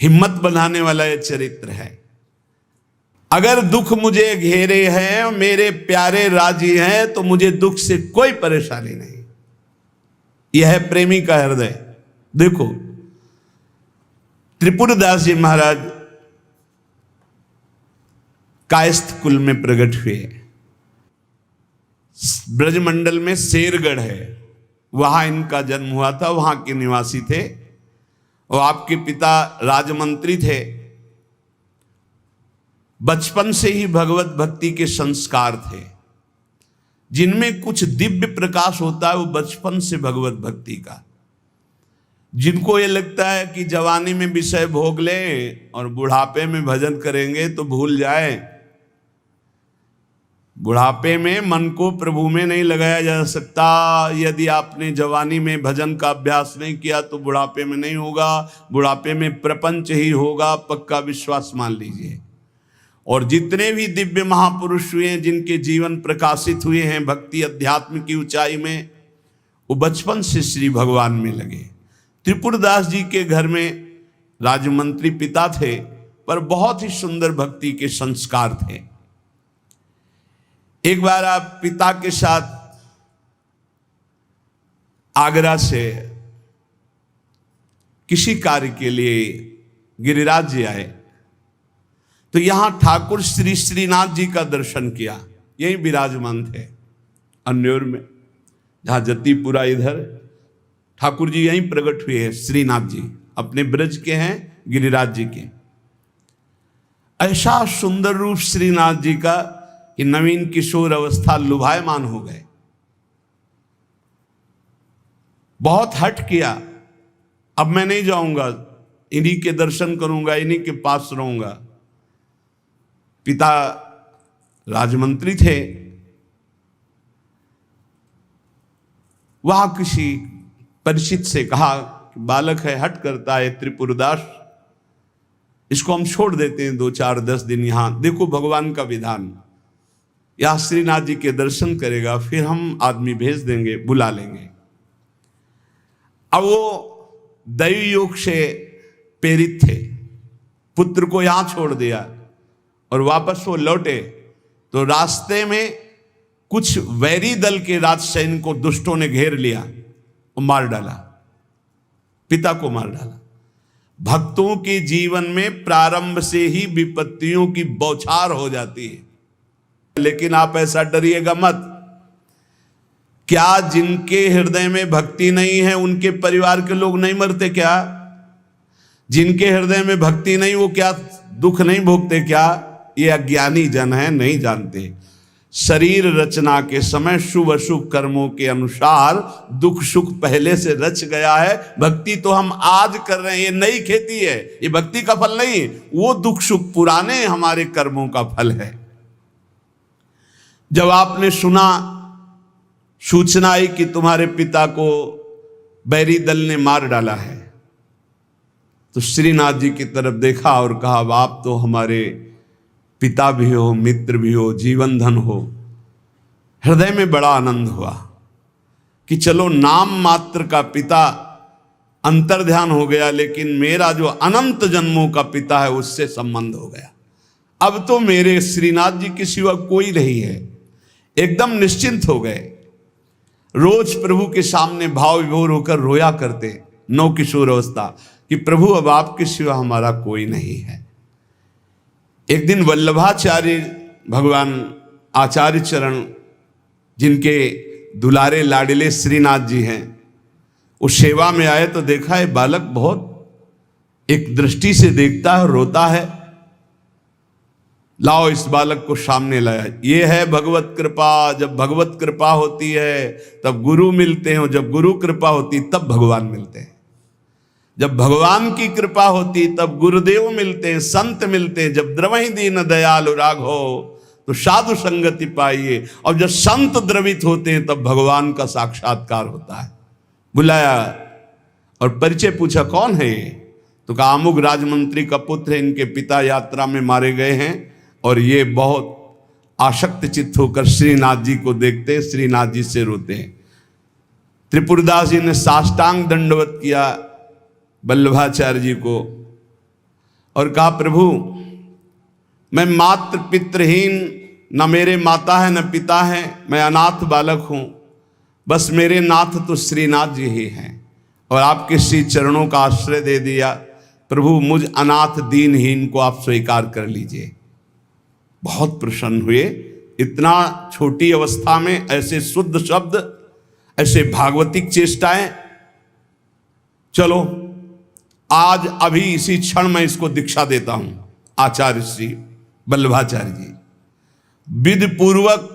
हिम्मत बनाने वाला यह चरित्र है। अगर दुख मुझे घेरे हैं, मेरे प्यारे राजी हैं, तो मुझे दुख से कोई परेशानी नहीं। यह है प्रेमी का हृदय। देखो त्रिपुरदास जी महाराज कायस्थ कुल में प्रकट हुए। ब्रजमंडल में शेरगढ़ है, वहां इनका जन्म हुआ था, वहां के निवासी थे। और आपके पिता राजमंत्री थे। बचपन से ही भगवत भक्ति के संस्कार थे। जिनमें कुछ दिव्य प्रकाश होता है वो बचपन से भगवत भक्ति का। जिनको ये लगता है कि जवानी में विषय भोग ले और बुढ़ापे में भजन करेंगे तो भूल जाए। बुढ़ापे में मन को प्रभु में नहीं लगाया जा सकता। यदि आपने जवानी में भजन का अभ्यास नहीं किया तो बुढ़ापे में नहीं होगा। बुढ़ापे में प्रपंच ही होगा, पक्का विश्वास मान लीजिए। और जितने भी दिव्य महापुरुष हुए हैं, जिनके जीवन प्रकाशित हुए हैं भक्ति अध्यात्म की ऊंचाई में, वो बचपन से श्री भगवान में लगे। त्रिपुरदास जी के घर में राजमंत्री पिता थे, पर बहुत ही सुंदर भक्ति के संस्कार थे। एक बार आप पिता के साथ आगरा से किसी कार्य के लिए गिरिराज जी आए, तो यहां ठाकुर श्री श्रीनाथ जी का दर्शन किया। यही विराजमान थे अन्योर में, जहां जतीपुरा इधर ठाकुर जी यहीं प्रकट हुए हैं। श्रीनाथ जी अपने ब्रज के हैं, गिरिराज जी के। ऐसा सुंदर रूप श्रीनाथ जी का कि नवीन किशोर अवस्था लुभायमान हो गए। बहुत हट किया, अब मैं नहीं जाऊंगा, इन्हीं के दर्शन करूंगा, इन्हीं के पास रहूंगा। पिता राजमंत्री थे, वहां किसी परिचित से कहा कि बालक है, हट करता है त्रिपुरदास, इसको हम छोड़ देते हैं 2-4-10 दिन यहां। देखो भगवान का विधान, यहां श्रीनाथ जी के दर्शन करेगा, फिर हम आदमी भेज देंगे, बुला लेंगे। अब वो दैवी योग से प्रेरित थे, पुत्र को यहां छोड़ दिया और वापस वो लौटे तो रास्ते में कुछ वैरी दल के राजसैनिक को दुष्टों ने घेर लिया और मार डाला, पिता को मार डाला। भक्तों के जीवन में प्रारंभ से ही विपत्तियों की बौछार हो जाती है, लेकिन आप ऐसा डरिएगा मत। क्या जिनके हृदय में भक्ति नहीं है उनके परिवार के लोग नहीं मरते क्या? जिनके हृदय में भक्ति नहीं वो क्या दुख नहीं भोगते क्या? ये अज्ञानी जन है, नहीं जानते। शरीर रचना के समय शुभ अशुभ कर्मों के अनुसार दुख सुख पहले से रच गया है। भक्ति तो हम आज कर रहे हैं, ये नई खेती है, ये भक्ति का फल नहीं। वो दुख सुख पुराने हमारे कर्मों का फल है। जब आपने सुना, सूचना आई कि तुम्हारे पिता को बैरी दल ने मार डाला है, तो श्रीनाथ जी की तरफ देखा और कहा, आप तो हमारे पिता भी हो, मित्र भी हो, जीवन धन हो। हृदय में बड़ा आनंद हुआ कि चलो नाम मात्र का पिता अंतर्ध्यान हो गया, लेकिन मेरा जो अनंत जन्मों का पिता है उससे संबंध हो गया। अब तो मेरे श्रीनाथ जी के सिवा कोई नहीं है। एकदम निश्चिंत हो गए। रोज प्रभु के सामने भाव विभोर होकर रोया करते, नौ किशोर अवस्था, कि प्रभु अब आपके सिवा हमारा कोई नहीं है। एक दिन वल्लभाचार्य भगवान आचार्य चरण, जिनके दुलारे लाडिले श्रीनाथ जी हैं, वो सेवा में आए तो देखा है बालक बहुत एक दृष्टि से देखता है, रोता है। लाओ इस बालक को सामने लाया। ये है भगवत कृपा। जब भगवत कृपा होती है तब गुरु मिलते हैं, और जब गुरु कृपा होती तब भगवान मिलते हैं। जब भगवान की कृपा होती तब गुरुदेव मिलते हैं, संत मिलते हैं। जब द्रवहि दीन दयालु राघो तो साधु संगति पाइए। और जब संत द्रवित होते हैं तब भगवान का साक्षात्कार होता है। बुलाया और परिचय पूछा, कौन है ये? तो कहा अमुक राजमंत्री का पुत्र है, इनके पिता यात्रा में मारे गए हैं और ये बहुत आसक्त चित्त होकर श्रीनाथ जी को देखते हैं, श्रीनाथ जी से रोते हैं। त्रिपुरदास जी ने साष्टांग दंडवत किया वल्लभाचार्य जी को और कहा प्रभु मैं मात्र पितृहीन, न मेरे माता है न पिता है, मैं अनाथ बालक हूँ, बस मेरे नाथ तो श्रीनाथ जी ही हैं और आपके श्री चरणों का आश्रय दे दिया। प्रभु मुझ अनाथ दीनहीन को आप स्वीकार कर लीजिए। बहुत प्रसन्न हुए। इतना छोटी अवस्था में ऐसे शुद्ध शब्द, ऐसे भागवतिक चेष्टाएं। चलो आज अभी इसी क्षण मैं इसको दीक्षा देता हूं। आचार्य श्री वल्लभाचार्य जी विधि पूर्वक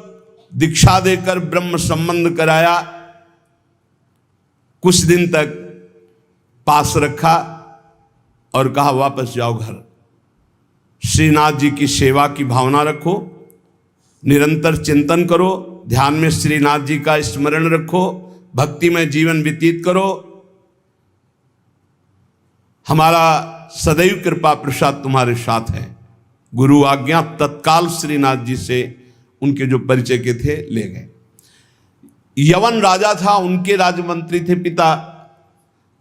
दीक्षा देकर ब्रह्म संबंध कराया। कुछ दिन तक पास रखा और कहा वापस जाओ घर। श्रीनाथ जी की सेवा की भावना रखो, निरंतर चिंतन करो, ध्यान में श्रीनाथ जी का स्मरण रखो, भक्ति में जीवन व्यतीत करो। हमारा सदैव कृपा प्रसाद तुम्हारे साथ है। गुरु आज्ञा तत्काल श्रीनाथ जी से उनके जो परिचय के थे ले गए। यवन राजा था, उनके राजमंत्री थे पिता।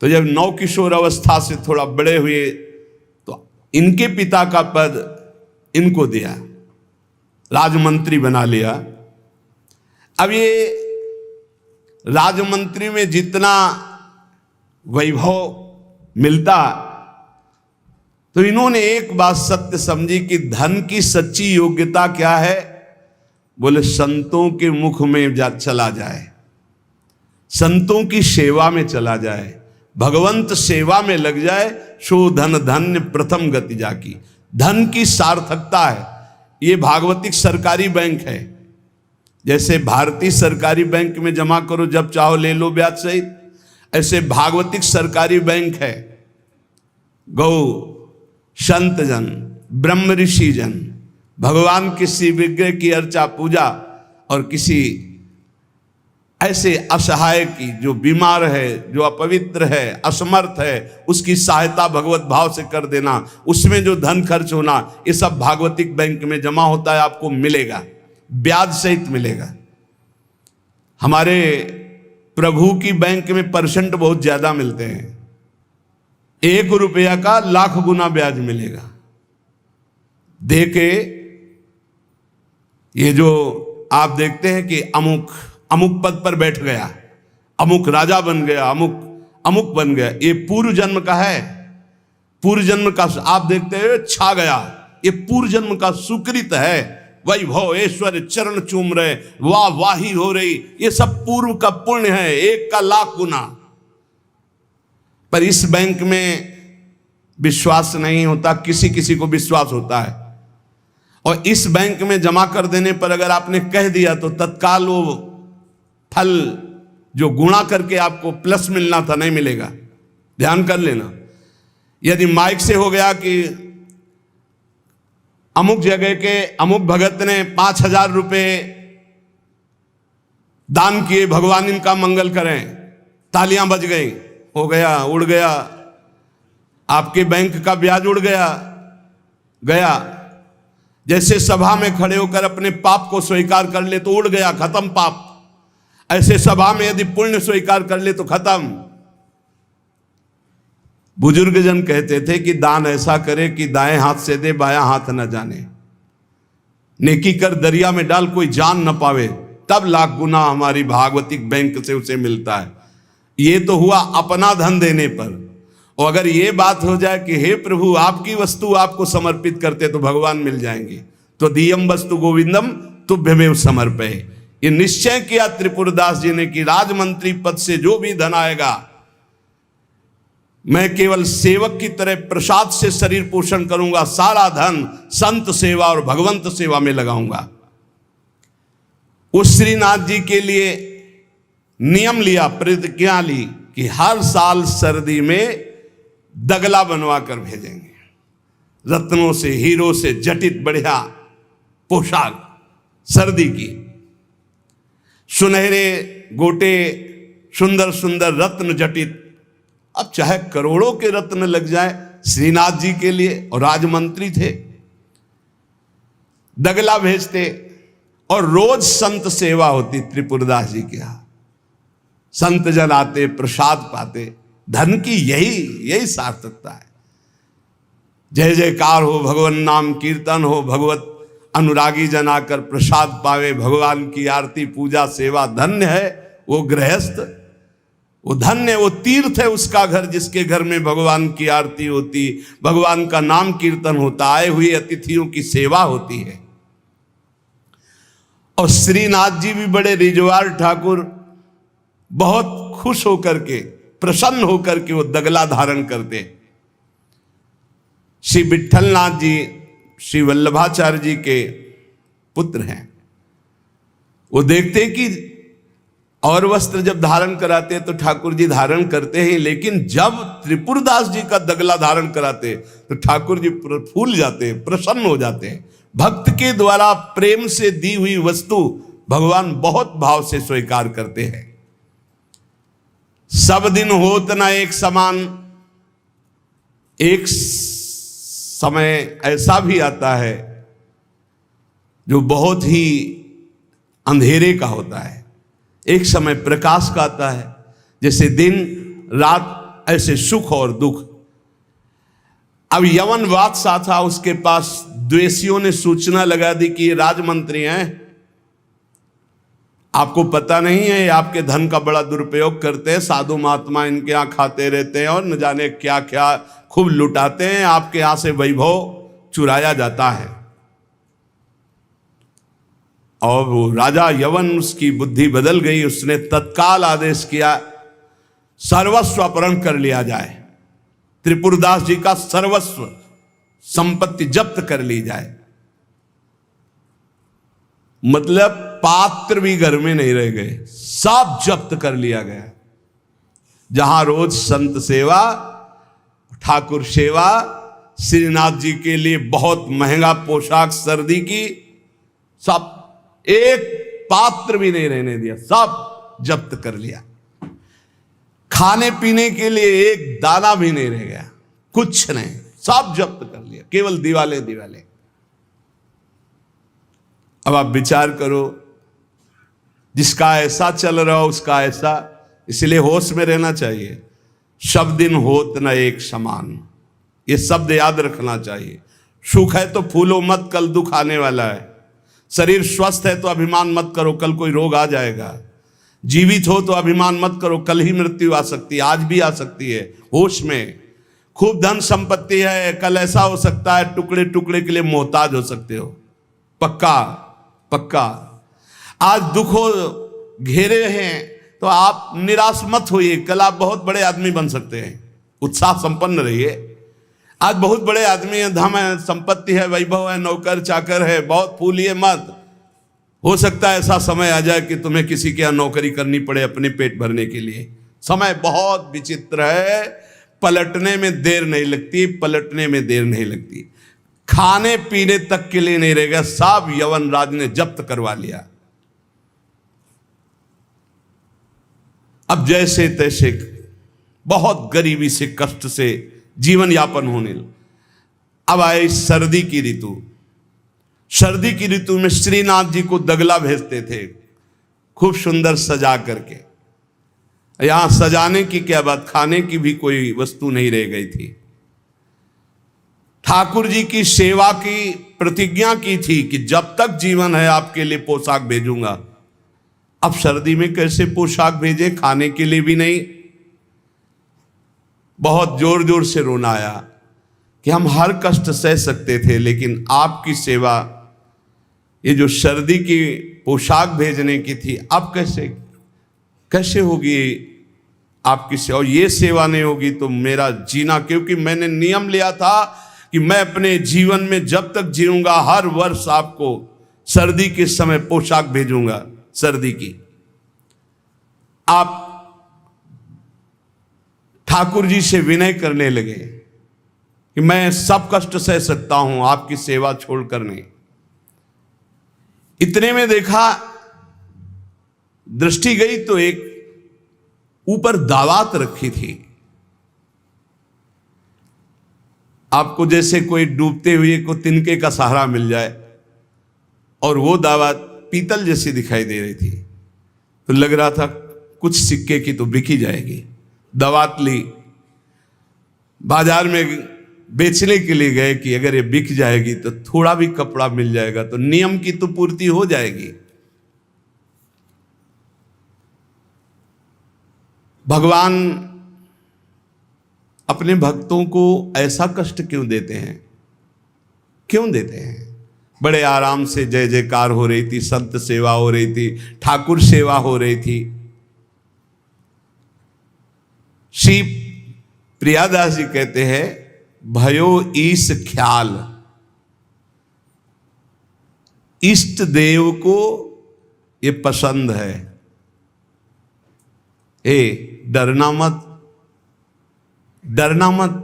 तो जब नौ किशोर अवस्था से थोड़ा बड़े हुए तो इनके पिता का पद इनको दिया, राजमंत्री बना लिया। अब ये राजमंत्री में जितना वैभव मिलता, तो इन्होंने एक बात सत्य समझी कि धन की सच्ची योग्यता क्या है। बोले संतों के मुख में चला जाए, संतों की सेवा में चला जाए, भगवंत सेवा में लग जाए, सो धन धन्य प्रथम गति जाकी। धन की सार्थकता है। ये भागवतिक सरकारी बैंक है। जैसे भारतीय सरकारी बैंक में जमा करो जब चाहो ले लो ब्याज सहित, ऐसे भागवतिक सरकारी बैंक है। गौ संत जन, ब्रह्म ऋषि जन, भगवान किसी विग्रह की अर्चा पूजा और किसी ऐसे असहाय की जो बीमार है, जो अपवित्र है, असमर्थ है, उसकी सहायता भगवत भाव से कर देना, उसमें जो धन खर्च होना, ये सब भागवतिक बैंक में जमा होता है। आपको मिलेगा, ब्याज सहित मिलेगा। हमारे प्रभु की बैंक में परसेंट बहुत ज्यादा मिलते हैं। 1 रुपया का लाख गुना ब्याज मिलेगा। देखे ये जो आप देखते हैं कि अमुक अमुक पद पर बैठ गया, अमुक राजा बन गया, अमुक अमुक बन गया, ये पूर्व जन्म का है। पूर्व जन्म का आप देखते हैं छा गया, ये पूर्व जन्म का सुकृत है। वैभव ऐश्वर्य चरण चूम रहे, वाह वाही हो रही, ये सब पूर्व का पुण्य है, 1 का लाख गुना। पर इस बैंक में विश्वास नहीं होता, किसी किसी को विश्वास होता है। और इस बैंक में जमा कर देने पर अगर आपने कह दिया तो तत्काल वो फल जो गुणा करके आपको प्लस मिलना था नहीं मिलेगा। ध्यान कर लेना। यदि माइक से हो गया कि अमुक जगह के अमुक भगत ने 5,000 रुपए दान किए, भगवान इनका मंगल करें, तालियां बज गई, हो गया, उड़ गया, आपके बैंक का ब्याज उड़ गया गया। जैसे सभा में खड़े होकर अपने पाप को स्वीकार कर ले तो उड़ गया, खत्म पाप। ऐसे सभा में यदि पुण्य स्वीकार कर ले तो खत्म। बुजुर्ग जन कहते थे कि दान ऐसा करे कि दाएं हाथ से दे, बायां हाथ न जाने। नेकी कर दरिया में डाल, कोई जान न पावे, तब लाख गुना हमारी भागवतिक बैंक से उसे मिलता है। ये तो हुआ अपना धन देने पर। और अगर ये बात हो जाए कि हे प्रभु आपकी वस्तु आपको समर्पित करते तो भगवान मिल जाएंगे, तो दियम वस्तु गोविंदम तुभ्यमेव समर्पये। ये निश्चय किया त्रिपुरदास जी ने कि राजमंत्री पद से जो भी धन आएगा मैं केवल सेवक की तरह प्रसाद से शरीर पोषण करूंगा, सारा धन संत सेवा और भगवंत सेवा में लगाऊंगा। उस श्रीनाथ जी के लिए नियम लिया, प्रतिज्ञा ली कि हर साल सर्दी में दगला बनवा कर भेजेंगे, रत्नों से हीरो से जटित बढ़िया पोशाक, सर्दी की सुनहरे गोटे, सुंदर सुंदर रत्न जटित। अब चाहे करोड़ों के रत्न लग जाए श्रीनाथ जी के लिए, और राजमंत्री थे, दगला भेजते। और रोज संत सेवा होती त्रिपुरदास जी के यहां, संत जन आते, प्रसाद पाते। धन की यही सार्थकता है। जय जयकार हो, भगवान नाम कीर्तन हो, भगवत अनुरागी जन आकर प्रसाद पावे, भगवान की आरती पूजा सेवा। धन्य है वो गृहस्थ, वो धन्य, वो तीर्थ है उसका घर जिसके घर में भगवान की आरती होती, भगवान का नाम कीर्तन होता, आए हुए अतिथियों की सेवा होती है। और श्रीनाथ जी भी बड़े रिजवार ठाकुर, बहुत खुश होकर के, प्रसन्न होकर के वो दगला धारण करते। श्री विट्ठलनाथ जी श्री वल्लभाचार्य जी के पुत्र हैं। वो देखते कि और वस्त्र जब धारण कराते तो ठाकुर जी धारण करते हैं, लेकिन जब त्रिपुरदास जी का दगला धारण कराते तो ठाकुर जी फूल जाते हैं, प्रसन्न हो जाते हैं। भक्त के द्वारा प्रेम से दी हुई वस्तु भगवान बहुत भाव से स्वीकार करते हैं। सब दिन होत ना एक समान, एक समय ऐसा भी आता है जो बहुत ही अंधेरे का होता है, एक समय प्रकाश का आता है। जैसे दिन रात ऐसे सुख और दुख। अब यवन बादशाह था, उसके पास द्वेषियों ने सूचना लगा दी कि ये राजमंत्री हैं, आपको पता नहीं है, ये आपके धन का बड़ा दुरुपयोग करते हैं, साधु महात्मा इनके यहाँ खाते रहते हैं और न जाने क्या क्या खूब लुटाते हैं, आपके यहाँ से वैभव चुराया जाता है। और वो राजा यवन, उसकी बुद्धि बदल गई, उसने तत्काल आदेश किया सर्वस्व अपहरण कर लिया जाए, त्रिपुरदास जी का सर्वस्व संपत्ति जब्त कर ली जाए। मतलब पात्र भी घर में नहीं रह गए, सब जब्त कर लिया गया। जहां रोज संत सेवा, ठाकुर सेवा, श्रीनाथ जी के लिए बहुत महंगा पोशाक सर्दी की, सब, एक पात्र भी नहीं रहने दिया, सब जब्त कर लिया। खाने पीने के लिए एक दाना भी नहीं रह गया, कुछ नहीं, सब जब्त कर लिया, केवल दिवाले दिवाले। अब आप विचार करो, जिसका ऐसा चल रहा हो उसका ऐसा, इसलिए होश में रहना चाहिए। सब दिन होत न एक समान, ये शब्द याद रखना चाहिए। सुख है तो फूलो मत, कल दुख आने वाला है। शरीर स्वस्थ है तो अभिमान मत करो, कल कोई रोग आ जाएगा। जीवित हो तो अभिमान मत करो, कल ही मृत्यु आ सकती है, आज भी आ सकती है। होश में, खूब धन संपत्ति है, कल ऐसा हो सकता है टुकड़े टुकड़े के लिए मोहताज हो सकते हो। पक्का पक्का। आज दुखों घेरे हैं तो आप निराश मत होइए, कल आप बहुत बड़े आदमी बन सकते हैं। उत्साह संपन्न रहिए। आज बहुत बड़े आदमी हैं, धन है, संपत्ति है, वैभव है, नौकर चाकर है, बहुत फूलिए मत। हो सकता है ऐसा समय आ जाए कि तुम्हें किसी के यहाँ नौकरी करनी पड़े अपने पेट भरने के लिए। समय बहुत विचित्र है, पलटने में देर नहीं लगती, पलटने में देर नहीं लगती। खाने पीने तक के लिए नहीं रहेगा, सब यवन राज ने जब्त करवा लिया। अब जैसे तैसे बहुत गरीबी से, कष्ट से जीवन यापन होने लगा। अब आए सर्दी की ऋतु। सर्दी की ऋतु में श्रीनाथ जी को दगला भेजते थे, खूब सुंदर सजा करके। यहां सजाने की क्या बात, खाने की भी कोई वस्तु नहीं रह गई थी। ठाकुर जी की सेवा की प्रतिज्ञा की थी कि जब तक जीवन है आपके लिए पोशाक भेजूंगा। अब सर्दी में कैसे पोशाक भेजे, खाने के लिए भी नहीं। बहुत जोर जोर से रोना आया कि हम हर कष्ट सह सकते थे, लेकिन आपकी सेवा, ये जो सर्दी की पोशाक भेजने की थी, अब कैसे होगी आपकी सेवा। और ये सेवा नहीं होगी तो मेरा जीना, क्योंकि मैंने नियम लिया था कि मैं अपने जीवन में जब तक जीऊंगा हर वर्ष आपको सर्दी के समय पोशाक भेजूंगा सर्दी की। आप ठाकुर जी से विनय करने लगे कि मैं सब कष्ट सह सकता हूं, आपकी सेवा छोड़कर नहीं। इतने में देखा, दृष्टि गई तो एक ऊपर दावात रखी थी। आपको जैसे कोई डूबते हुए को तिनके का सहारा मिल जाए, और वो दावत पीतल जैसी दिखाई दे रही थी। तो लग रहा था कुछ सिक्के की तो बिकी जाएगी। दावत ली, बाजार में बेचने के लिए गए कि अगर ये बिक जाएगी तो थोड़ा भी कपड़ा मिल जाएगा तो नियम की तो पूर्ति हो जाएगी। भगवान अपने भक्तों को ऐसा कष्ट क्यों देते हैं? क्यों देते हैं? बड़े आराम से जय जयकार हो रही थी, संत सेवा हो रही थी, ठाकुर सेवा हो रही थी। श्री प्रियादास जी कहते हैं, भयो ईश ख्याल, इष्ट देव को ये पसंद है। डरना मत, डरना मत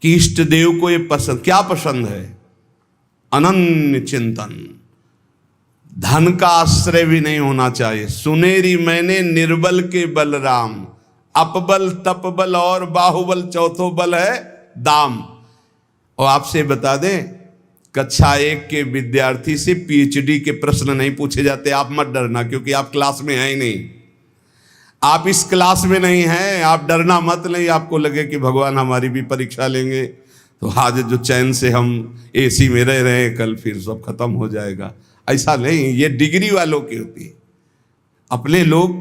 कि इष्ट देव को ये पसंद। क्या पसंद है? अनन्य चिंतन। धन का आश्रय भी नहीं होना चाहिए। सुनेरी मैंने निर्बल के बलराम, अपबल तपबल और बाहुबल, चौथो बल है दाम। और आपसे बता दें, कक्षा 1 के विद्यार्थी से PhD के प्रश्न नहीं पूछे जाते। आप मत डरना, क्योंकि आप क्लास में हैं ही नहीं। आप इस क्लास में नहीं हैं, आप डरना मत। नहीं आपको लगे कि भगवान हमारी भी परीक्षा लेंगे तो आज जो चैन से हम AC में रह रहे हैं, कल फिर सब खत्म हो जाएगा। ऐसा नहीं, ये डिग्री वालों की होती है। अपने लोग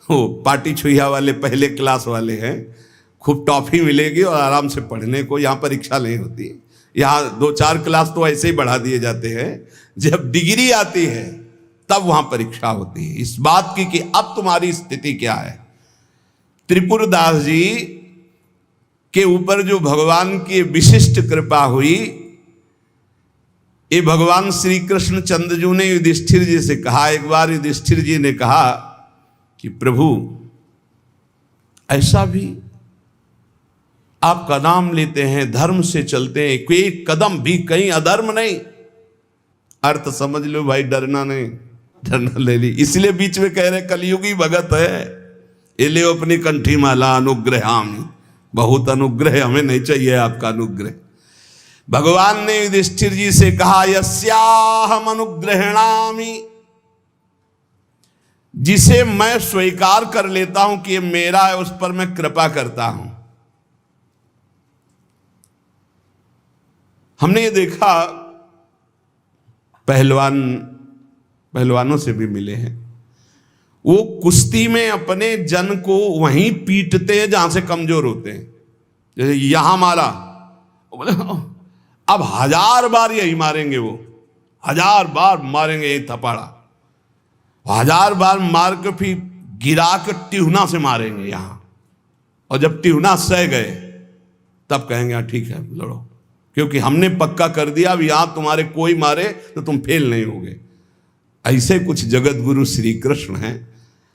वो पार्टी छुइया वाले पहले क्लास वाले हैं, खूब टॉफी मिलेगी और आराम से पढ़ने को। यहाँ परीक्षा नहीं होती। यहाँ 2-4 क्लास तो ऐसे ही बढ़ा दिए जाते हैं। जब डिग्री आती है तब वहां परीक्षा होती है इस बात की कि अब तुम्हारी स्थिति क्या है। त्रिपुरदास जी के ऊपर जो भगवान की विशिष्ट कृपा हुई, ये भगवान श्री कृष्ण चंद्रजू ने युधिष्ठिर जी से कहा। एक बार युधिष्ठिर जी ने कहा कि प्रभु, ऐसा भी आपका नाम लेते हैं, धर्म से चलते हैं, कोई कदम भी कहीं अधर्म नहीं। अर्थ समझ लो भाई, डरना नहीं, डरना ले ली। इसलिए बीच में कह रहे कलयुगी भगत है, ये ले अपनी कंठी माला अनुग्रहामि। बहुत अनुग्रह, हमें नहीं चाहिए आपका अनुग्रह। भगवान ने युधिष्ठिर जी से कहा, यस्याहम अनुग्रहणामि, जिसे मैं स्वीकार कर लेता हूं कि ये मेरा है, उस पर मैं कृपा करता हूं। हमने ये देखा, पहलवानों से भी मिले हैं, वो कुश्ती में अपने जन को वहीं पीटते हैं जहां से कमजोर होते हैं। जैसे यहां मारा, बोले अब 1000 बार यही मारेंगे, वो 1000 बार मारेंगे यही थपाड़ा, 1000 बार मार के फिर गिरा के टिहुना से मारेंगे यहां। और जब टिहुना सह गए तब कहेंगे ठीक है लड़ो, क्योंकि हमने पक्का कर दिया अब यहां तुम्हारे कोई मारे तो तुम फेल नहीं होगे। ऐसे कुछ जगत गुरु श्री कृष्ण हैं।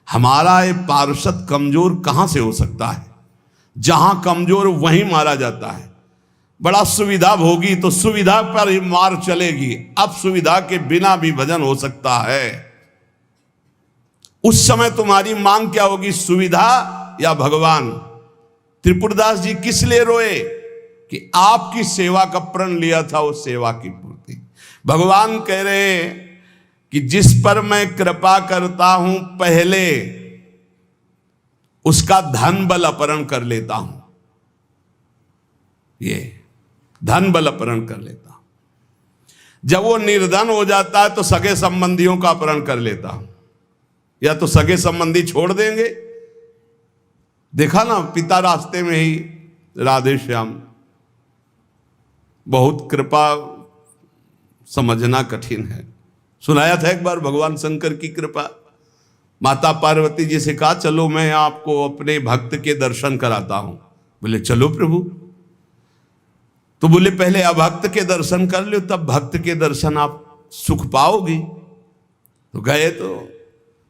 हमारा ये पार्षद कमजोर कहां से हो सकता है? जहां कमजोर वहीं मारा जाता है। बड़ा सुविधा होगी तो सुविधा पर ही मार चलेगी। अब सुविधा के बिना भी भजन हो सकता है। उस समय तुम्हारी मांग क्या होगी, सुविधा या भगवान? त्रिपुरदास जी किस लिए रोए? कि आपकी सेवा का प्रण लिया था, वो सेवा की पूर्ति। भगवान कह रहे हैं कि जिस पर मैं कृपा करता हूं पहले उसका धन बल अपहरण कर लेता हूं। ये धन बल अपहरण कर लेता हूं। जब वो निर्धन हो जाता है तो सगे संबंधियों का अपहरण कर लेता हूं। या तो सगे संबंधी छोड़ देंगे। देखा ना, पिता रास्ते में ही राधे श्याम। बहुत कृपा समझना कठिन है। सुनाया था एक बार भगवान शंकर की कृपा। माता पार्वती जी से कहा चलो मैं आपको अपने भक्त के दर्शन कराता हूं। बोले चलो प्रभु। तो बोले पहले अभक्त के दर्शन कर लो, तब भक्त के दर्शन आप सुख पाओगी। तो गए तो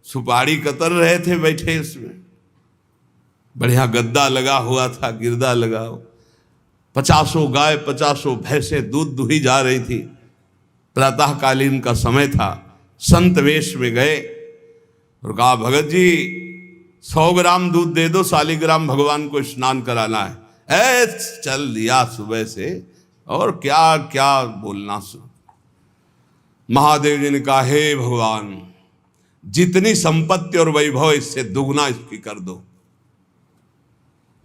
सुपारी कतर रहे थे बैठे, इसमें बढ़िया गद्दा लगा हुआ था, गिरदा लगा, 50 गाय 50 भैंसे दूध दुही जा रही थी। प्रातःकालीन का समय था। संत वेश में गए और कहा भगत जी 100 ग्राम दूध दे दो, शालिग्राम भगवान को स्नान कराना है। चल दिया सुबह से, और क्या क्या बोलना। महादेव जी ने कहा हे भगवान, जितनी संपत्ति और वैभव इससे दुगना इसकी कर दो।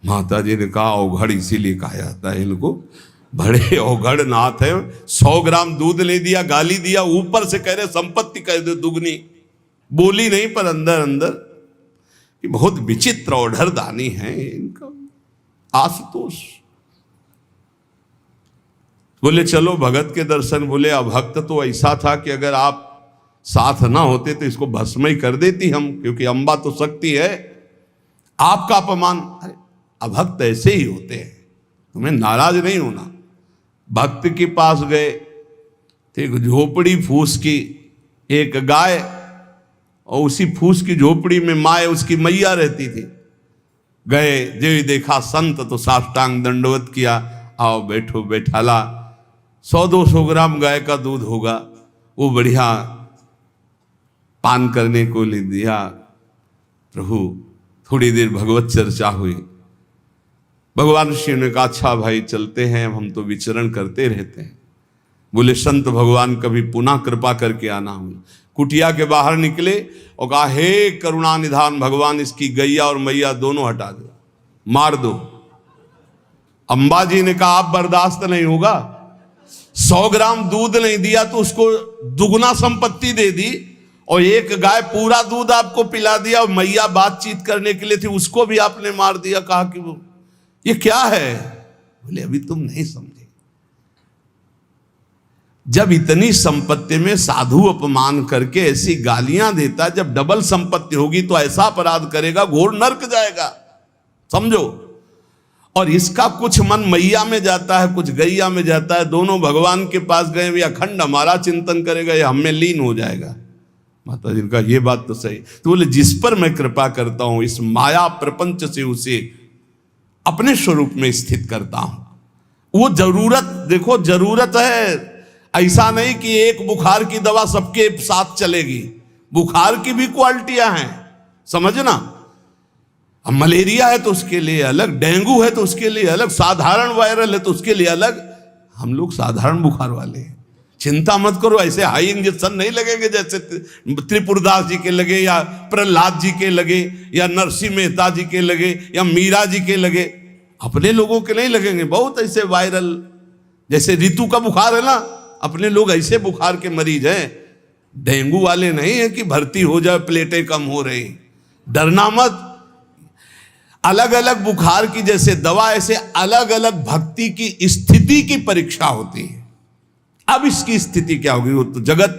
माता जी ने कहा अवघड़ इसीलिए कहा जाता है इनको, बड़े अवघड़ नाथ है। 100 ग्राम दूध ले दिया, गाली दिया, ऊपर से कह रहे संपत्ति कह दे दुगनी। बोली नहीं पर अंदर अंदर कि बहुत विचित्र औढ़र दानी है इनका। आशुतोष बोले चलो भगत के दर्शन। बोले अभक्त तो ऐसा था कि अगर आप साथ ना होते तो इसको भस्म ही कर देती हम, क्योंकि अंबा तो शक्ति है। आपका अपमान। अरे अभक्त ऐसे ही होते हैं, तुम्हें नाराज नहीं होना। भक्त के पास गए, एक झोपड़ी फूस की, एक गाय, और उसी फूस की झोपड़ी में माए उसकी मैया रहती थी। गए, जो देखा संत तो साष्टांग दंडवत किया, आओ बैठो बैठाला। 100-200 ग्राम गाय का दूध होगा, वो बढ़िया पान करने को ले दिया। प्रभु थोड़ी देर भगवत चर्चा हुई। भगवान शिव ने कहा अच्छा भाई चलते हैं, हम तो विचरण करते रहते हैं। बोले संत भगवान कभी पुनः कृपा करके आना। हम कुटिया के बाहर निकले और कहा हे करुणा निधान भगवान, इसकी गैया और मैया दोनों हटा दो, मार दो। अंबा जी ने कहा आप बर्दाश्त नहीं होगा। 100 ग्राम दूध नहीं दिया तो उसको दुगना संपत्ति दे दी, और एक गाय पूरा दूध आपको पिला दिया, और मैया बातचीत करने के लिए थी उसको भी आपने मार दिया। कहा कि वो ये क्या है? बोले अभी तुम नहीं समझे। जब इतनी संपत्ति में साधु अपमान करके ऐसी गालियां देता, जब डबल संपत्ति होगी तो ऐसा अपराध करेगा, घोर नरक जाएगा, समझो। और इसका कुछ मन मैया में जाता है, कुछ गैया में जाता है। दोनों भगवान के पास गए, वे अखंड हमारा चिंतन करेगा, ये हमें लीन हो जाएगा। माता जी का ये बात तो सही। तो बोले जिस पर मैं कृपा करता हूं, इस माया प्रपंच से उसे अपने स्वरूप में स्थित करता हूं। वो जरूरत, देखो जरूरत है, ऐसा नहीं कि एक बुखार की दवा सबके साथ चलेगी। बुखार की भी क्वालिटियां हैं, समझना। अब मलेरिया है तो उसके लिए अलग, डेंगू है तो उसके लिए अलग, साधारण वायरल है तो उसके लिए अलग। हम लोग साधारण बुखार वाले हैं, चिंता मत करो। ऐसे हाई इंजेक्शन नहीं लगेंगे जैसे त्रिपुरदास जी के लगे, या प्रहलाद जी के लगे, या नरसिंह मेहता जी के लगे, या मीरा जी के लगे। अपने लोगों के नहीं लगेंगे। बहुत ऐसे वायरल, जैसे ऋतु का बुखार है ना, अपने लोग ऐसे बुखार के मरीज हैं। डेंगू वाले नहीं है कि भर्ती हो जाए, प्लेटें कम हो रही। डरना मत। अलग अलग बुखार की जैसे दवा, ऐसे अलग अलग भक्ति की स्थिति की परीक्षा होती है। अब इसकी स्थिति क्या होगी, वो तो जगत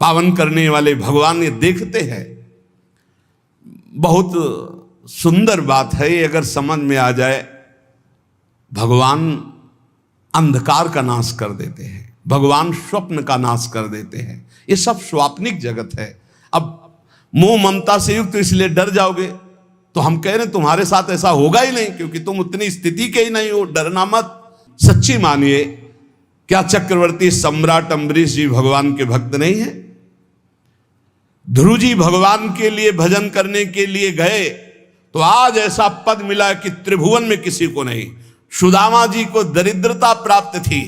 पावन करने वाले भगवान ये देखते हैं। बहुत सुंदर बात है ये, अगर समझ में आ जाए। भगवान अंधकार का नाश कर देते हैं, भगवान स्वप्न का नाश कर देते हैं। ये सब स्वाप्निक जगत है। अब मोह ममता से युक्त, तो इसलिए डर जाओगे। तो हम कह रहे हैं तुम्हारे साथ ऐसा होगा ही नहीं, क्योंकि तुम उतनी स्थिति के ही नहीं हो। डरना मत, सच्ची मानिए। क्या चक्रवर्ती सम्राट अम्बरीश जी भगवान के भक्त नहीं है? ध्रुव जी भगवान के लिए भजन करने के लिए गए तो आज ऐसा पद मिला कि त्रिभुवन में किसी को नहीं। सुदामा जी को दरिद्रता प्राप्त थी,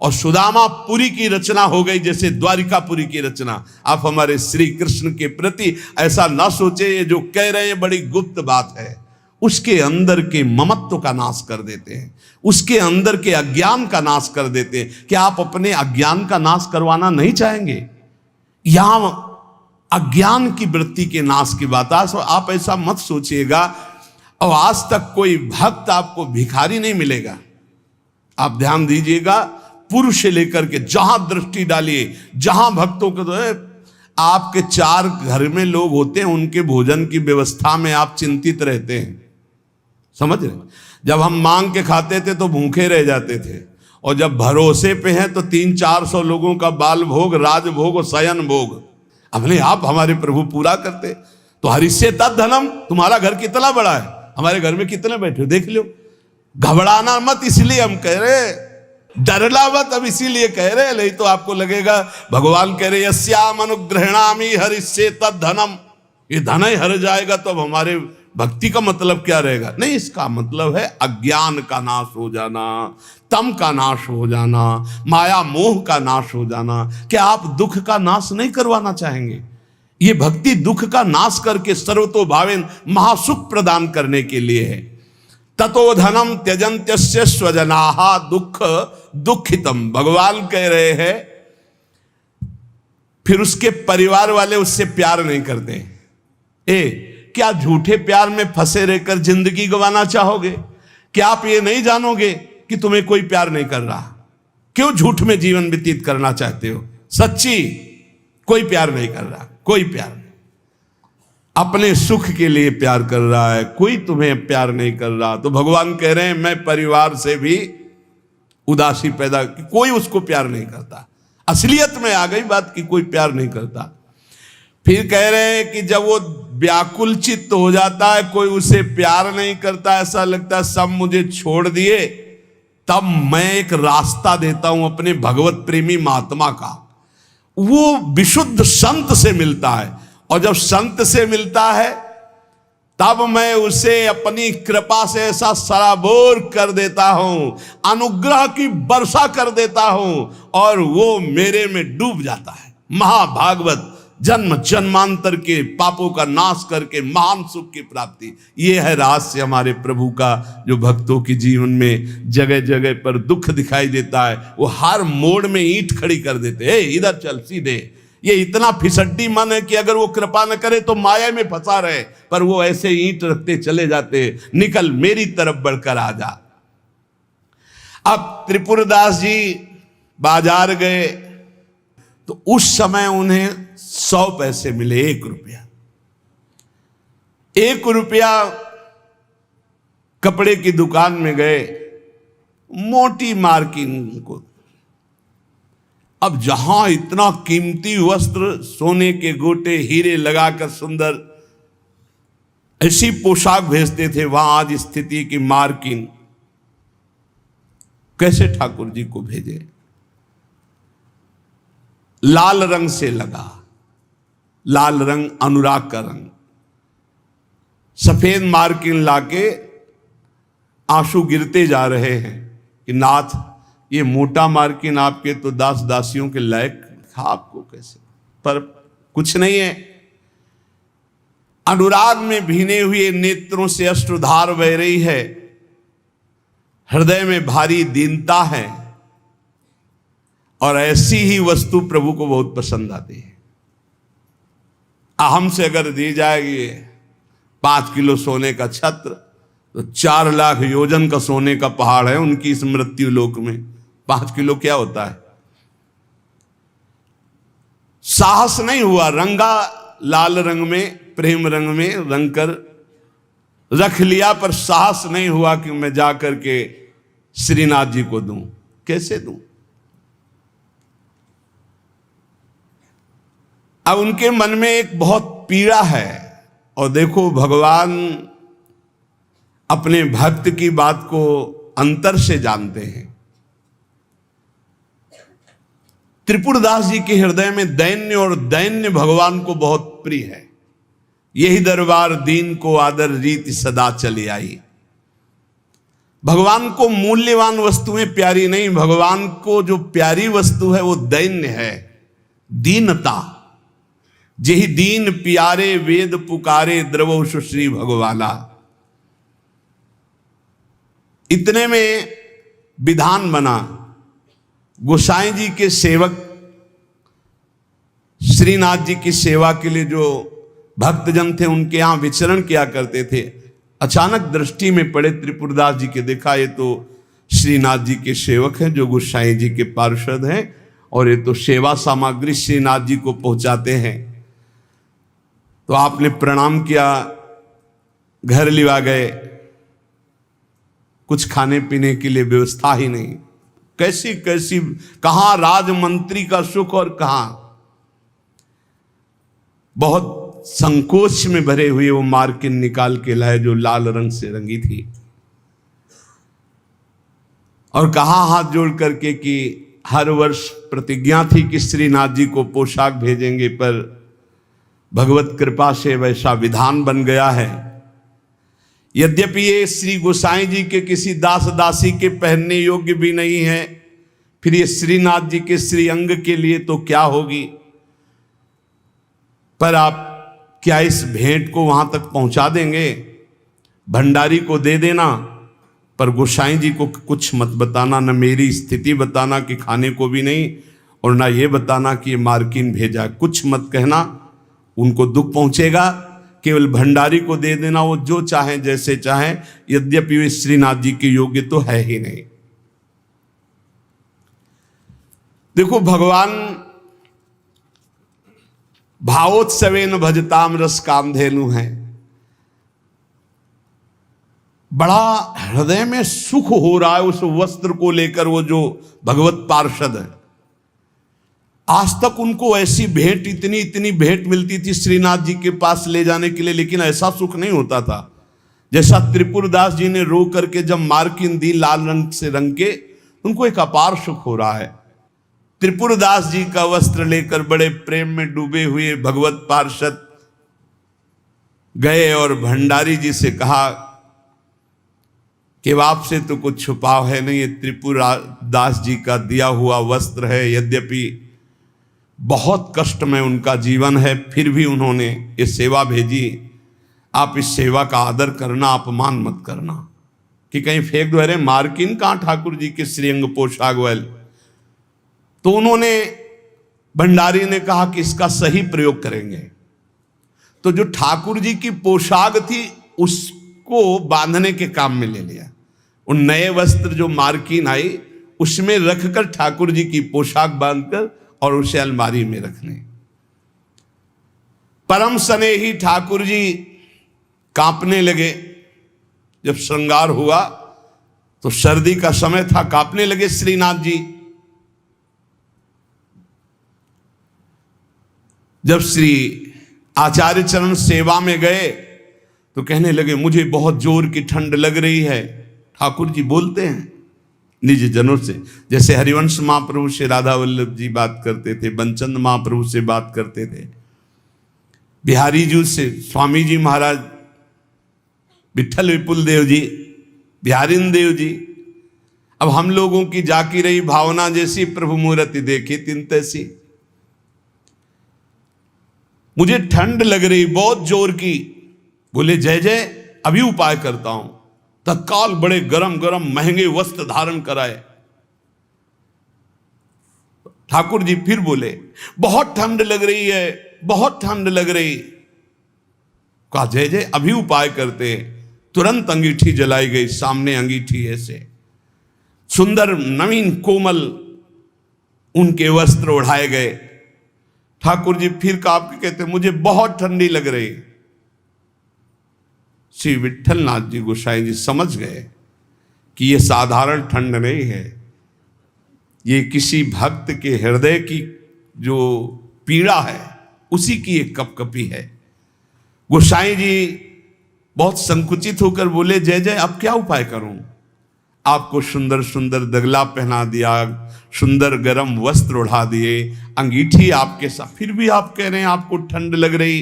और सुदामापुरी की रचना हो गई जैसे द्वारिकापुरी की रचना। आप हमारे श्री कृष्ण के प्रति ऐसा ना सोचे, ये जो कह रहे हैं बड़ी गुप्त बात है। उसके अंदर के ममत्व का नाश कर देते हैं, उसके अंदर के अज्ञान का नाश कर देते हैं। क्या आप अपने अज्ञान का नाश करवाना नहीं चाहेंगे? यहां अज्ञान की वृत्ति के नाश की बात। आप ऐसा मत सोचिएगा। और आज तक कोई भक्त आपको भिखारी नहीं मिलेगा। आप ध्यान दीजिएगा, पुरुष से लेकर के जहां दृष्टि डालिए, जहां भक्तों को तो आपके 4 घर में लोग होते हैं, उनके भोजन की व्यवस्था में आप चिंतित रहते हैं, समझ रहे? जब हम मांग के खाते थे तो भूखे रह जाते थे, और जब भरोसे पे हैं तो 300-400 लोगों का बाल भोग, राज भोग और शयन भोग अपने आप हमारे प्रभु पूरा करते। तो हरिष्य तद धनम, तुम्हारा घर कितना बड़ा है, हमारे घर में कितने बैठे हो देख लो। घबराना मत, इसलिए हम कह रहे, डरना मत। अब इसीलिए कह रहे, नहीं तो आपको लगेगा भगवान कह रहे यस्याम अनुग्रहणामि हरिष्ये तद धनम, ये धन ही हर जाएगा तो अब हमारे भक्ति का मतलब क्या रहेगा? नहीं, इसका मतलब है अज्ञान का नाश हो जाना, तम का नाश हो जाना, माया मोह का नाश हो जाना। क्या आप दुख का नाश नहीं करवाना चाहेंगे? ये भक्ति दुख का नाश करके सर्वतोभावेन महासुख प्रदान करने के लिए है। ततो धनम त्यजन्त्यस्य स्वजनाहा दुख दुखितम। भगवान कह रहे हैं फिर उसके परिवार वाले उससे प्यार नहीं करते। क्या झूठे प्यार में फंसे रहकर जिंदगी गंवाना चाहोगे? क्या आप ये नहीं जानोगे कि तुम्हें कोई प्यार नहीं कर रहा? क्यों झूठ में जीवन व्यतीत करना चाहते हो? सच्ची कोई प्यार नहीं कर रहा, कोई प्यार नहीं। अपने सुख के लिए प्यार कर रहा है, कोई तुम्हें प्यार नहीं कर रहा। तो भगवान कह रहे हैं मैं परिवार से भी उदासी पैदा, कोई उसको प्यार नहीं करता। असलियत में आ गई बात कि कोई प्यार नहीं करता। फिर कह रहे हैं कि जब वो व्याकुल चित्त हो जाता है, कोई उसे प्यार नहीं करता, ऐसा लगता है सब मुझे छोड़ दिए, तब मैं एक रास्ता देता हूं अपने भगवत प्रेमी महात्मा का। वो विशुद्ध संत से मिलता है, और जब संत से मिलता है तब मैं उसे अपनी कृपा से ऐसा सराबोर कर देता हूं, अनुग्रह की वर्षा कर देता हूं, और वो मेरे में डूब जाता है। महाभागवत जन्म जन्मांतर के पापों का नाश करके महान सुख की प्राप्ति, ये है रहस्य हमारे प्रभु का, जो भक्तों के जीवन में जगह जगह पर दुख दिखाई देता है। वो हर मोड़ में ईंट खड़ी कर देते हैं, इधर चल सीधे। ये इतना फिसड्डी मन है कि अगर वो कृपा न करे तो माया में फंसा रहे, पर वो ऐसे ईंट रखते चले जाते, निकल मेरी तरफ बढ़कर आ जा। अब त्रिपुरदास जी बाजार गए तो उस समय उन्हें 100 पैसे मिले, 1 रुपया। 1 रुपया कपड़े की दुकान में गए, मोटी मार्किंग को। अब जहां इतना कीमती वस्त्र, सोने के गोटे, हीरे लगाकर सुंदर ऐसी पोशाक भेजते थे, वहां आज स्थिति की मार्किंग कैसे ठाकुर जी को भेजे? लाल रंग से लगा, लाल रंग अनुराग का रंग, सफेद मार्किन लाके आंसू गिरते जा रहे हैं कि नाथ ये मोटा मार्किन आपके तो दास दासियों के लायक था, आपको कैसे? पर कुछ नहीं है। अनुराग में भीने हुए नेत्रों से अश्रुधार बह रही है, हृदय में भारी दीनता है, और ऐसी ही वस्तु प्रभु को बहुत पसंद आती है। अहम से अगर दी जाएगी 5 किलो सोने का छत्र, तो 4 लाख योजन का सोने का पहाड़ है उनकी इस मृत्यु लोक में। 5 किलो क्या होता है? साहस नहीं हुआ, रंगा लाल रंग में, प्रेम रंग में रंग कर रख लिया, पर साहस नहीं हुआ कि मैं जाकर के श्रीनाथ जी को दूं। कैसे दूं? अब उनके मन में एक बहुत पीड़ा है। और देखो भगवान अपने भक्त की बात को अंतर से जानते हैं। त्रिपुरदास जी के हृदय में दैन्य, और दैन्य भगवान को बहुत प्रिय है। यही दरबार दीन को आदर रीति सदा चली आई। भगवान को मूल्यवान वस्तुएं प्यारी नहीं, भगवान को जो प्यारी वस्तु है वो दैन्य है, दीनता। जेहि दीन प्यारे वेद पुकारे, द्रवो सुश्री भगवाला। इतने में विधान बना, गोसाई जी के सेवक श्रीनाथ जी की सेवा के लिए जो भक्तजन थे उनके यहां विचरण किया करते थे, अचानक दृष्टि में पड़े त्रिपुरदास जी के। देखा ये तो श्रीनाथ जी के सेवक हैं जो गोसाई जी के पार्षद हैं, और ये तो सेवा सामग्री श्रीनाथ जी को पहुंचाते हैं। तो आपने प्रणाम किया, घर लिवा गए, कुछ खाने पीने के लिए व्यवस्था ही नहीं। कैसी कैसी, कहां राजमंत्री का सुख और कहां। बहुत संकोच में भरे हुए वो मार्किन निकाल के लाए जो लाल रंग से रंगी थी, और कहा हाथ जोड़ करके कि हर वर्ष प्रतिज्ञा थी कि श्रीनाथ जी को पोशाक भेजेंगे, पर भगवत कृपा से वैसा विधान बन गया है। यद्यपि ये श्री गोसाई जी के किसी दास दासी के पहनने योग्य भी नहीं है, फिर ये श्रीनाथ जी के श्री अंग के लिए तो क्या होगी। पर आप क्या इस भेंट को वहां तक पहुंचा देंगे? भंडारी को दे देना, पर गोसाई जी को कुछ मत बताना, न मेरी स्थिति बताना कि खाने को भी नहीं, और ना ये बताना कि ये मार्किन भेजा, कुछ मत कहना, उनको दुख पहुंचेगा। केवल भंडारी को दे देना, वो जो चाहे जैसे चाहे, यद्यपि वे श्रीनाथ जी के योग्य तो है ही नहीं। देखो, भगवान भावोत्सवेन भजताम रस कामधेनु है। बड़ा हृदय में सुख हो रहा है उस वस्त्र को लेकर। वो जो भगवत पार्षद है, आज तक उनको ऐसी भेंट, इतनी इतनी भेंट मिलती थी श्रीनाथ जी के पास ले जाने के लिए, लेकिन ऐसा सुख नहीं होता था जैसा त्रिपुरदास जी ने रो करके जब मार्किन दी लाल रंग से रंग के, उनको एक अपार सुख हो रहा है। त्रिपुरदास जी का वस्त्र लेकर बड़े प्रेम में डूबे हुए भगवत पार्षद गए और भंडारी जी से कहा कि आपसे तो कुछ छुपाव है नहीं, ये त्रिपुरदास जी का दिया हुआ वस्त्र है, यद्यपि बहुत कष्ट में उनका जीवन है, फिर भी उन्होंने ये सेवा भेजी। आप इस सेवा का आदर करना, अपमान मत करना कि कहीं फेंक दो। अरे मार्किन कहाँ ठाकुर जी के श्रीअंग पोशाक वैल। तो उन्होंने, भंडारी ने कहा कि इसका सही प्रयोग करेंगे। तो जो ठाकुर जी की पोशाक थी उसको बांधने के काम में ले लिया। उन नए वस्त्र जो मार्किन आई उसमें रखकर ठाकुर जी की पोशाक बांधकर और उसे अलमारी में रखने। परम स्नेही ठाकुर जी कांपने लगे। जब श्रृंगार हुआ तो सर्दी का समय था, कांपने लगे श्रीनाथ जी। जब श्री आचार्य चरण सेवा में गए तो कहने लगे मुझे बहुत जोर की ठंड लग रही है। ठाकुर जी बोलते हैं निज जनों से, जैसे हरिवंश महाप्रभु से राधा वल्लभ जी बात करते थे, बंचंद महाप्रभु से बात करते थे, बिहारी जी से स्वामी जी महाराज, विठल विपुल देव जी, बिहारिन देव जी। अब हम लोगों की जाकी रही भावना जैसी प्रभु मूर्ति देखी तिन तैसी। मुझे ठंड लग रही बहुत जोर की। बोले जय जय, अभी उपाय करता हूं। तत्काल बड़े गरम गरम महंगे वस्त्र धारण कराए। ठाकुर जी फिर बोले बहुत ठंड लग रही है, बहुत ठंड लग रही। कहा जय जय, अभी उपाय करते। तुरंत अंगीठी जलाई गई, सामने अंगीठी ऐसे सुंदर नवीन कोमल उनके वस्त्र उड़ाए गए। ठाकुर जी फिर कांप के कहते मुझे बहुत ठंडी लग रही। श्री विठलनाथ जी गोसाई जी समझ गए कि ये साधारण ठंड नहीं है, ये किसी भक्त के हृदय की जो पीड़ा है उसी की एक कपकपी है। गोसाई जी बहुत संकुचित होकर बोले जय जय, अब क्या उपाय करूं? आपको सुंदर सुंदर दगला पहना दिया, सुंदर गरम वस्त्र उड़ा दिए, अंगीठी आपके साथ, फिर भी आप कह रहे हैं आपको ठंड लग रही।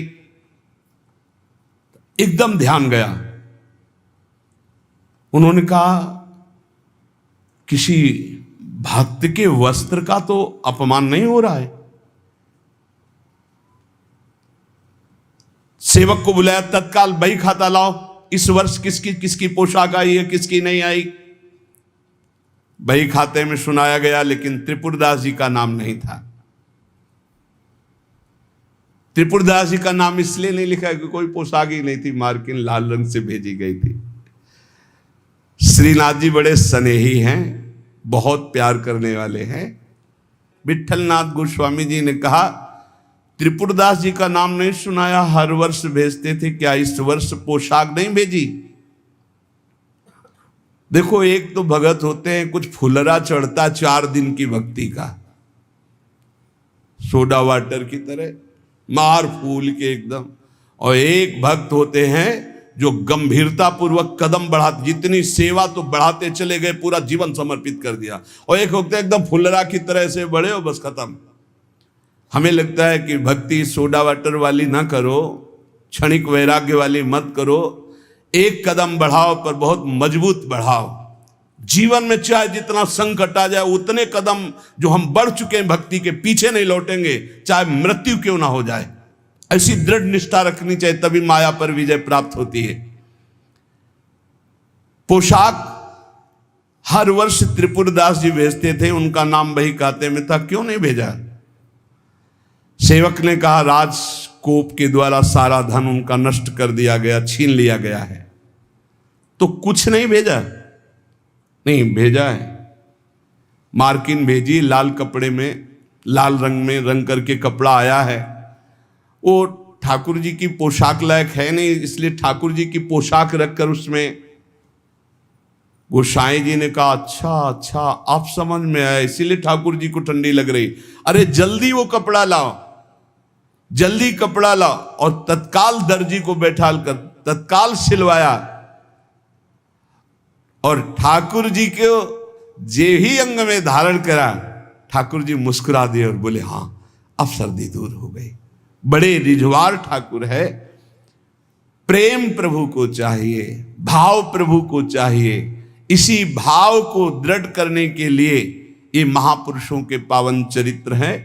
एकदम ध्यान गया। उन्होंने कहा किसी भक्त के वस्त्र का तो अपमान नहीं हो रहा है। सेवक को बुलाया, तत्काल बही खाता लाओ, इस वर्ष किसकी किसकी पोशाक आई है, किसकी नहीं आई। बही खाते में सुनाया गया, लेकिन त्रिपुरदास जी का नाम नहीं था। त्रिपुरदास जी का नाम इसलिए नहीं लिखा कि कोई पोशाक ही नहीं थी, मार्किन लाल रंग से भेजी गई थी। श्रीनाथ जी बड़े स्नेही हैं, बहुत प्यार करने वाले हैं। विठलनाथ गोस्वामी जी ने कहा त्रिपुरदास जी का नाम नहीं सुनाया, हर वर्ष भेजते थे, क्या इस वर्ष पोशाक नहीं भेजी? देखो एक तो भगत होते हैं कुछ फुलरा चढ़ता 4 दिन की भक्ति का, सोडा वाटर की तरह मार फूल के एकदम। और एक भक्त होते हैं जो गंभीरता पूर्वक कदम बढ़ाते, जितनी सेवा तो बढ़ाते चले गए, पूरा जीवन समर्पित कर दिया। और एक होते हैं एकदम फुलरा की तरह से बड़े हो बस खत्म। हमें लगता है कि भक्ति सोडा वाटर वाली ना करो, क्षणिक वैराग्य वाली मत करो, एक कदम बढ़ाओ पर बहुत मजबूत बढ़ाओ। जीवन में चाहे जितना संकट आ जाए उतने कदम जो हम बढ़ चुके हैं भक्ति के, पीछे नहीं लौटेंगे, चाहे मृत्यु क्यों ना हो जाए। ऐसी दृढ़ निष्ठा रखनी चाहिए, तभी माया पर विजय प्राप्त होती है। पोशाक हर वर्ष त्रिपुरदास जी भेजते थे, उनका नाम बही खाते में था, क्यों नहीं भेजा? सेवक ने कहा राजकोप के द्वारा सारा धन उनका नष्ट कर दिया गया, छीन लिया गया है, तो कुछ नहीं भेजा? नहीं भेजा है। मार्किन भेजी, लाल कपड़े में, लाल रंग में रंग करके कपड़ा आया है। वो ठाकुर जी की पोशाक लायक है नहीं, इसलिए ठाकुर जी की पोशाक रखकर उसमें गोसाई जी ने कहा अच्छा अच्छा आप समझ में आया, इसीलिए ठाकुर जी को ठंडी लग रही। अरे जल्दी वो कपड़ा लाओ, जल्दी कपड़ा लाओ। और तत्काल दर्जी को बैठाल कर तत्काल सिलवाया। और ठाकुर जी को जे ही अंग में धारण करा, ठाकुर जी मुस्कुरा दिए और बोले हाँ अब सर्दी दूर हो गई। बड़े रिझवार ठाकुर है। प्रेम प्रभु को चाहिए, भाव प्रभु को चाहिए। इसी भाव को दृढ़ करने के लिए ये महापुरुषों के पावन चरित्र हैं।